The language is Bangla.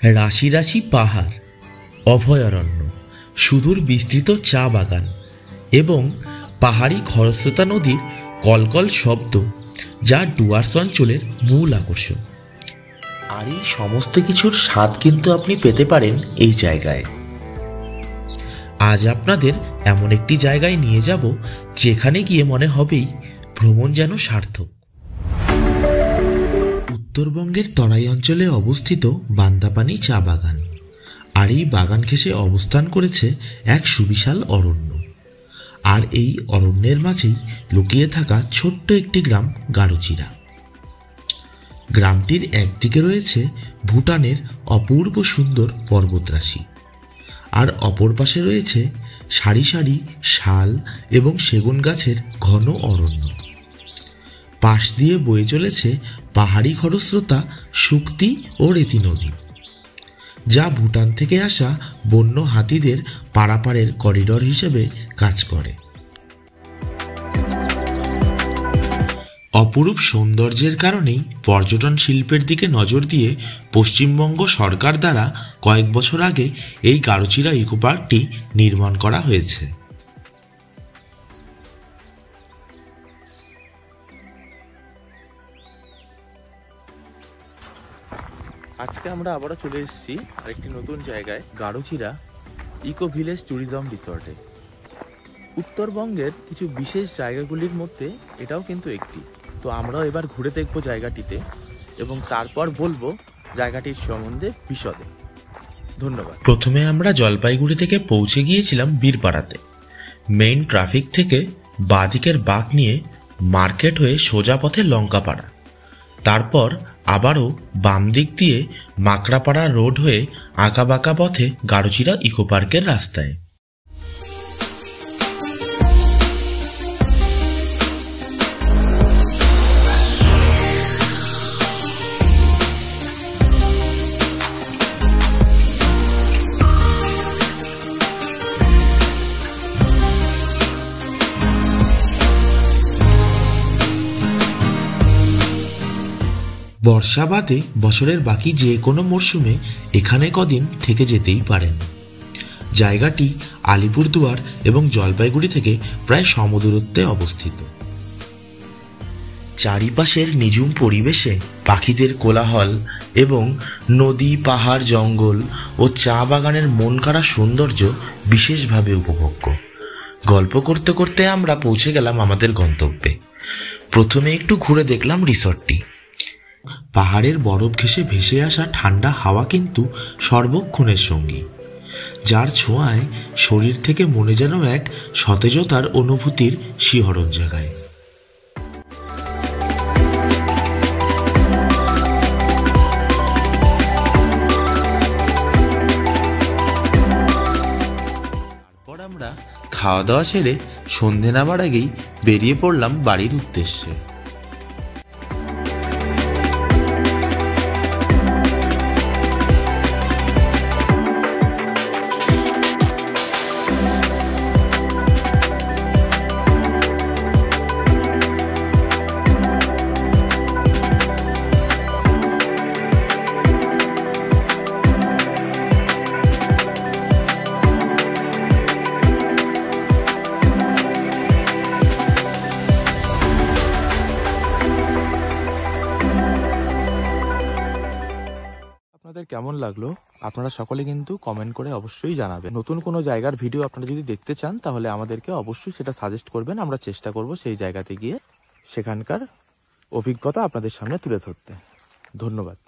রাশি রাশি পাহাড়, অভয়ারণ্য, সুদূর বিস্তৃত চা বাগান এবং পাহাড়ি খরস্রোতা নদীর কলকল শব্দ, যা ডুয়ার্স অঞ্চলের মূল আকর্ষণ। আর এই সমস্ত কিছুর স্বাদ কিন্তু আপনি পেতে পারেন এই জায়গায়। আজ আপনাদের এমন একটি জায়গায় নিয়ে যাব যেখানে গিয়ে মনে হবেই ভ্রমণ যেন সার্থক। উত্তরবঙ্গের তরাই অঞ্চলে অবস্থিত বান্দাপানি চা বাগান। আর এই বাগান ঘেঁষে অবস্থান করেছে এক সুবিশাল অরণ্য। আর এই অরণ্যের মাঝেই লুকিয়ে থাকা ছোট্ট একটি গ্রাম গারোচিরা। গ্রামটির একদিকে রয়েছে ভুটানের অপূর্ব সুন্দর পর্বতরাশি, আর অপর পাশে রয়েছে সারি সারি শাল এবং সেগুন গাছের ঘন অরণ্য। পাশ দিয়ে বয়ে চলেছে পাহাড়ি খরস্রোতা শুক্তি ও রেতি নদী, যা ভুটান থেকে আসা বন্য হাতিদের পারাপারের করিডর হিসেবে কাজ করে। অপরূপ সৌন্দর্যের কারণেই পর্যটন শিল্পের দিকে নজর দিয়ে পশ্চিমবঙ্গ সরকার দ্বারা কয়েক বছর আগে এই গারোচিরা ইকো পার্কটি নির্মাণ করা হয়েছে। আজকে আমরা আবারও চলে এসেছি আরেকটি নতুন জায়গায়, গারোচিরা ইকো ভিলেজ ট্যুরিজম রিসর্টে। উত্তরবঙ্গের কিছু বিশেষ জায়গাগুলির মধ্যে এটাও কিন্তু একটি। তো আমরাও এবার ঘুরে দেখব জায়গাটিতে এবং তারপর বলবো জায়গাটির সম্বন্ধে বিশদে। ধন্যবাদ। প্রথমে আমরা জলপাইগুড়ি থেকে পৌঁছে গিয়েছিলাম বীরপাড়াতে। মেইন ট্রাফিক থেকে বাঁদিকের বাঁক নিয়ে মার্কেট হয়ে সোজা পথে লঙ্কাপাড়া, তারপর আবারও বাম দিক দিয়ে মাকড়াপাড়া রোড হয়ে আঁকাবাঁকা পথে গারোচিরা ইকো পার্কের রাস্তায়। বর্ষা বাদে বছরের বাকি যে কোনো মরশুমে এখানে কদিন থেকে যেতেই পারেন। জায়গাটি আলিপুরদুয়ার এবং জলপাইগুড়ি থেকে প্রায় সমদূরত্বে অবস্থিত। চারিপাশের নিঝুম পরিবেশে পাখিদের কোলাহল এবং নদী, পাহাড়, জঙ্গল ও চা বাগানের মন কাড়া সৌন্দর্য বিশেষভাবে উপভোগ্য। গল্প করতে করতে আমরা পৌঁছে গেলাম আমাদের গন্তব্যে। প্রথমে একটু ঘুরে দেখলাম রিসর্টটি। পাহাড়ের বরফ ঘেঁষে ভেসে আসা ঠান্ডা হাওয়া কিন্তু সর্বক্ষণের সঙ্গী, যার ছোঁয়ায় শরীর থেকে মনে যেন এক সতেজতার অনুভূতির শিহরণ জাগায়। তারপর আমরা খাওয়া দাওয়া সেরে সন্ধে নামার আগেই বেরিয়ে পড়লাম বাড়ির উদ্দেশ্যে। আপনাদের কেমন লাগলো আপনারা সকলে কিন্তু কমেন্ট করে অবশ্যই জানাবেন। নতুন কোনো জায়গার ভিডিও আপনারা যদি দেখতে চান তাহলে আমাদেরকে অবশ্যই সেটা সাজেস্ট করবেন। আমরা চেষ্টা করব সেই জায়গাতে গিয়ে সেখানকার অভিজ্ঞতা আপনাদের সামনে তুলে ধরতে। ধন্যবাদ।